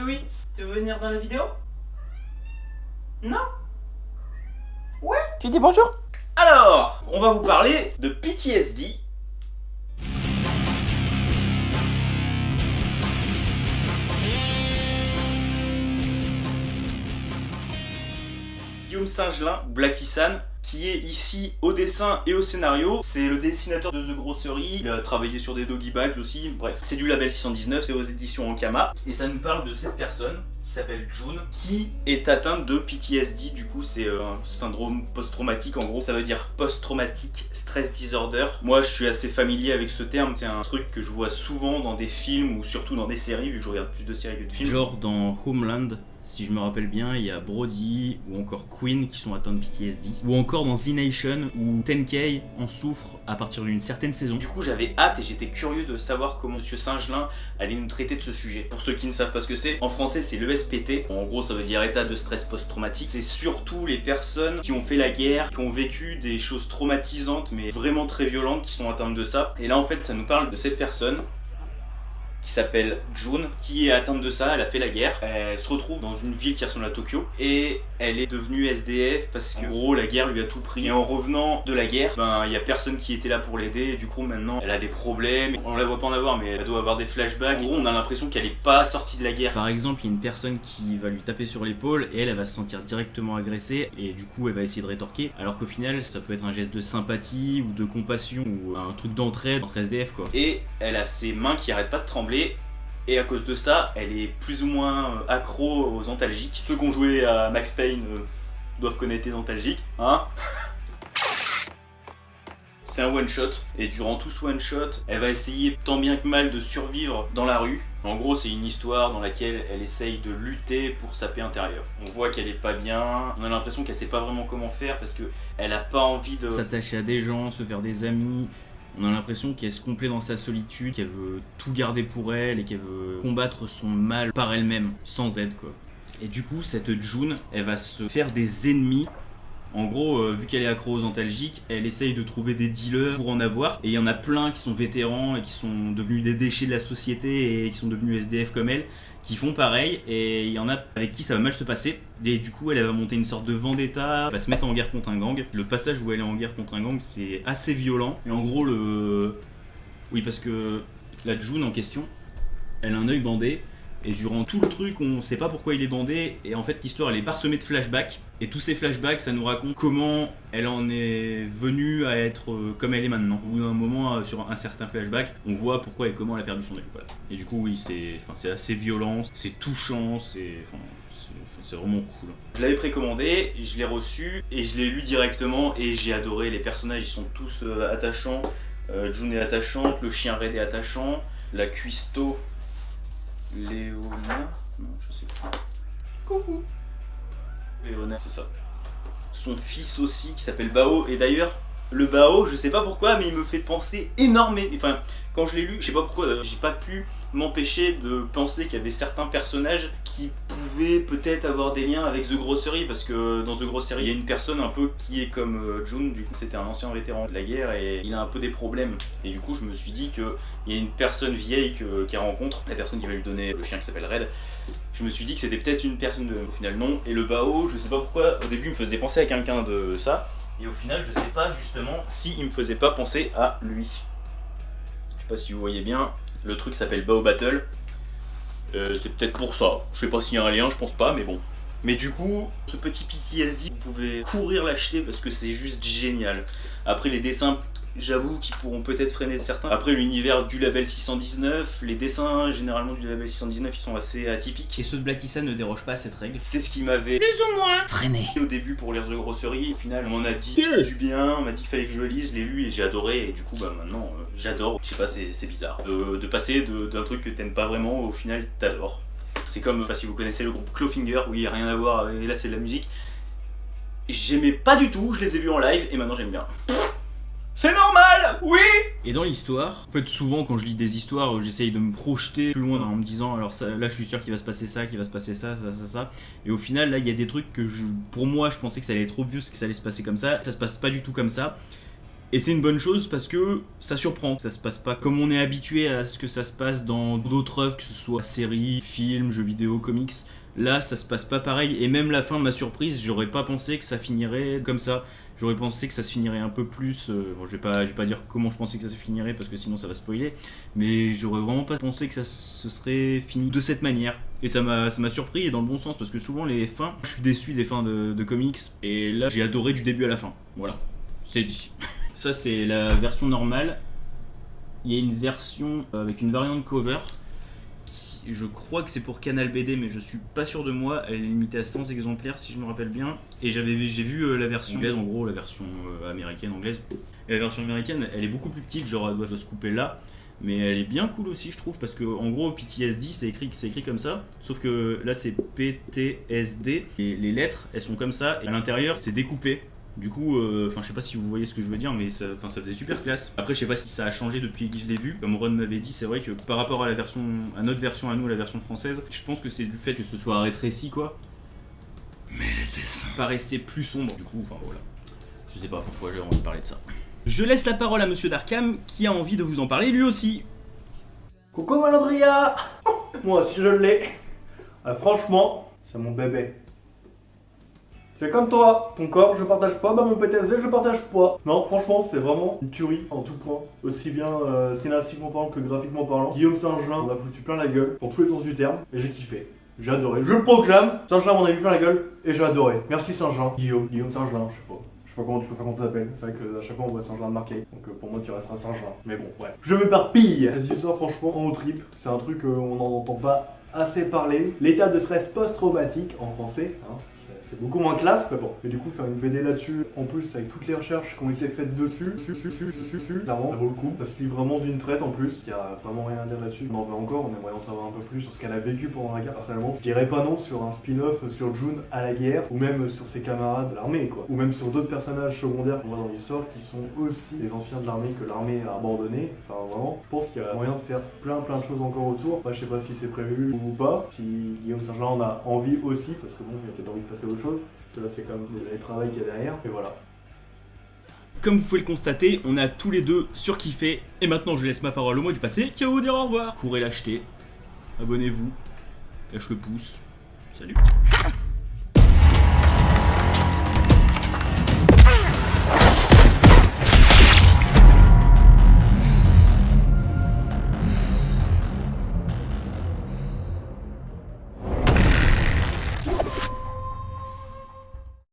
oui. Tu veux venir dans la vidéo? Non? Ouais? Tu dis bonjour? Alors, on va vous parler de PTSD. Guillaume Singelin, Blacky San, qui est ici au dessin et au scénario. C'est le dessinateur de The Grossery, il a travaillé sur des doggy bags aussi, bref. C'est du label 619, c'est aux éditions Ankama. Et ça nous parle de cette personne qui s'appelle June, qui est atteinte de PTSD, du coup c'est un syndrome post-traumatique en gros. Ça veut dire post-traumatic stress disorder. Moi je suis assez familier avec ce terme, c'est un truc que je vois souvent dans des films ou surtout dans des séries, vu que je regarde plus de séries que de films. Genre dans Homeland, si je me rappelle bien, il y a Brody ou encore Queen qui sont atteints de PTSD. Ou encore dans The Nation où 10K en souffre à partir d'une certaine saison. Du coup j'avais hâte et j'étais curieux de savoir comment Monsieur Singelin allait nous traiter de ce sujet. Pour ceux qui ne savent pas ce que c'est, en français c'est l'ESPT. En gros ça veut dire état de stress post-traumatique. C'est surtout les personnes qui ont fait la guerre, qui ont vécu des choses traumatisantes mais vraiment très violentes qui sont atteintes de ça. Et là en fait ça nous parle de cette personne qui s'appelle June, qui est atteinte de ça, elle a fait la guerre, elle se retrouve dans une ville qui ressemble à Tokyo, et elle est devenue SDF parce que en gros la guerre lui a tout pris, et en revenant de la guerre, ben il y a personne qui était là pour l'aider, et du coup maintenant elle a des problèmes, on la voit pas en avoir mais elle doit avoir des flashbacks, en gros on a l'impression qu'elle est pas sortie de la guerre. Par exemple, il y a une personne qui va lui taper sur l'épaule et elle va se sentir directement agressée et du coup elle va essayer de rétorquer, alors qu'au final ça peut être un geste de sympathie ou de compassion ou un truc d'entraide entre SDF quoi. Et elle a ses mains qui arrêtent pas de trembler. Et à cause de ça, elle est plus ou moins accro aux antalgiques. Ceux qui ont joué à Max Payne doivent connaître les antalgiques, hein. C'est un one shot, et durant tout ce one shot, elle va essayer tant bien que mal de survivre dans la rue. En gros, c'est une histoire dans laquelle elle essaye de lutter pour sa paix intérieure. On voit qu'elle est pas bien, on a l'impression qu'elle sait pas vraiment comment faire parce qu'elle a pas envie de s'attacher à des gens, se faire des amis. On a l'impression qu'elle se complaît dans sa solitude, qu'elle veut tout garder pour elle et qu'elle veut combattre son mal par elle-même, sans aide quoi. Et du coup, cette June, elle va se faire des ennemis. En gros, vu qu'elle est accro aux antalgiques, elle essaye de trouver des dealers pour en avoir. Et il y en a plein qui sont vétérans et qui sont devenus des déchets de la société et qui sont devenus SDF comme elle, qui font pareil. Et il y en a avec qui ça va mal se passer. Et du coup, elle va monter une sorte de vendetta, elle va se mettre en guerre contre un gang. Le passage où elle est en guerre contre un gang, c'est assez violent. Et en gros, oui, parce que la June en question, elle a un œil bandé. Et durant tout le truc, on sait pas pourquoi il est bandé, et en fait l'histoire elle est parsemée de flashbacks, et tous ces flashbacks ça nous raconte comment elle en est venue à être comme elle est maintenant. Au bout d'un moment, sur un certain flashback, on voit pourquoi et comment elle a perdu son œil. Voilà. Et du coup oui, c'est assez violent, c'est touchant, c'est vraiment cool. Je l'avais précommandé, je l'ai reçu, et je l'ai lu directement, et j'ai adoré. Les personnages ils sont tous attachants, June est attachante, le chien Red est attachant, la cuistot Léona? Non, je sais pas. Coucou. Léona, c'est ça. Son fils aussi qui s'appelle Bao. Et d'ailleurs, le Bao, je sais pas pourquoi, mais il me fait penser énormément. Enfin, quand je l'ai lu, je sais pas pourquoi, j'ai pas pu m'empêcher de penser qu'il y avait certains personnages qui pouvaient peut-être avoir des liens avec The Grossery, parce que dans The Grossery, il y a une personne un peu qui est comme June, du coup c'était un ancien vétéran de la guerre et il a un peu des problèmes. Et du coup je me suis dit qu'il y a une personne vieille qu'elle rencontre, la personne qui va lui donner le chien qui s'appelle Red. Je me suis dit que c'était peut-être une personne au final non. Et le Bao, je sais pas pourquoi, au début il me faisait penser à quelqu'un de ça. Et au final je sais pas justement si il me faisait pas penser à lui. Je sais pas si vous voyez bien. Le truc s'appelle Bao Battle. C'est peut-être pour ça. Je sais pas s'il y a un lien, je pense pas, mais bon. Mais du coup, ce petit PTSD, vous pouvez courir l'acheter parce que c'est juste génial. Après les dessins, j'avoue qu'ils pourront peut-être freiner certains. Après l'univers du label 619, les dessins généralement du label 619 ils sont assez atypiques. Et ceux de Blacky San ne dérogent pas à cette règle. C'est ce qui m'avait plus ou moins freiné au début pour lire The Grossery. Au final on m'en a dit du bien, on m'a dit qu'il fallait que je le lise, je l'ai lu et j'ai adoré. Et du coup bah maintenant j'adore. Je sais pas, c'est bizarre de passer d'un truc que t'aimes pas vraiment au final t'adores. C'est comme, je sais pas si vous connaissez le groupe Clawfinger, où il n'y a rien à voir, et là c'est de la musique. J'aimais pas du tout, je les ai vus en live et maintenant j'aime bien. C'est normal, oui. Et dans l'histoire, en fait souvent quand je lis des histoires, j'essaye de me projeter plus loin en me disant alors ça, là je suis sûr qu'il va se passer ça, qu'il va se passer ça. Et au final là il y a des trucs que pour moi je pensais que ça allait être obvious, que ça allait se passer comme ça se passe pas du tout comme ça. Et c'est une bonne chose parce que ça surprend. Ça se passe pas comme on est habitué à ce que ça se passe dans d'autres œuvres, que ce soit séries, films, jeux vidéo, comics. Là, ça se passe pas pareil. Et même la fin m'a surprise. J'aurais pas pensé que ça finirait comme ça. J'aurais pensé que ça se finirait un peu plus. Bon, je vais pas dire comment je pensais que ça se finirait parce que sinon ça va spoiler. Mais j'aurais vraiment pas pensé que ça se serait fini de cette manière. Et ça m'a surpris et dans le bon sens parce que souvent les fins, je suis déçu des fins de comics. Et là, j'ai adoré du début à la fin. Voilà, c'est dit. Ça, c'est la version normale. Il y a une version avec une variante cover. Je crois que c'est pour Canal BD, mais je suis pas sûr de moi. Elle est limitée à 100 exemplaires si je me rappelle bien. Et j'ai vu la version anglaise, en gros la version américaine anglaise. Et la version américaine, elle est beaucoup plus petite, genre elle doit se couper là. Mais elle est bien cool aussi, je trouve, parce que en gros PTSD c'est écrit comme ça. Sauf que là c'est PTSD. Et les lettres elles sont comme ça. Et à l'intérieur c'est découpé. Du coup, je sais pas si vous voyez ce que je veux dire, mais ça faisait super classe. Après, je sais pas si ça a changé depuis que je l'ai vu. Comme Ron m'avait dit, c'est vrai que par rapport à notre version à nous, la version française, je pense que c'est du fait que ce soit rétréci, quoi. Mais les dessins paraissaient plus sombres. Du coup, voilà. Je sais pas pourquoi j'ai envie de parler de ça. Je laisse la parole à Monsieur Darkham, qui a envie de vous en parler lui aussi. Coucou Malandria. Moi aussi je l'ai. Franchement, c'est mon bébé. C'est comme toi, ton corps je partage pas, bah mon PTSD je partage pas. Non, franchement, c'est vraiment une tuerie en tout point. Aussi bien scénaristiquement parlant que graphiquement parlant. Guillaume Saint-Gelin, on a foutu plein la gueule, dans tous les sens du terme, et j'ai kiffé. J'ai adoré. Je proclame, Saint-Gelin m'en a mis plein la gueule, et j'ai adoré. Merci Saint-Gelin. Guillaume Saint-Gelin, je sais pas comment tu peux faire qu'on t'appelle. C'est vrai qu'à chaque fois on voit Saint-Gelin marqué. Donc pour moi tu resteras Saint-Gelin. Mais bon, ouais. Je m'éparpille. Cette histoire franchement en haut trip. C'est un truc on n'en entend pas assez parler. L'état de stress post-traumatique en français, hein. C'est beaucoup moins classe, mais bon. Et du coup, faire une BD là-dessus, en plus avec toutes les recherches qui ont été faites dessus, clairement, ça vaut le coup. Ça se lit vraiment d'une traite en plus. Il y a vraiment rien à dire là-dessus. On en veut encore, on aimerait en savoir un peu plus sur ce qu'elle a vécu pendant la guerre. Personnellement, je dirais pas non sur un spin-off sur June à la guerre, ou même sur ses camarades de l'armée, quoi. Ou même sur d'autres personnages secondaires qu'on voit dans l'histoire qui sont aussi des anciens de l'armée que l'armée a abandonné. Enfin, vraiment, je pense qu'il y a moyen de faire plein de choses encore autour. Moi, je sais pas si c'est prévu ou pas. Si Guillaume Saint-Gelin en a envie aussi, parce que bon, il a peut-être envie de passer à autre chose. Parce que là, c'est comme le travail qu'il y a derrière. Et voilà. Comme vous pouvez le constater, on a tous les deux surkiffé. Et maintenant, je laisse ma parole au moi du passé qui va vous dire au revoir. Courez l'acheter. Abonnez-vous. Lâche le pouce. Salut.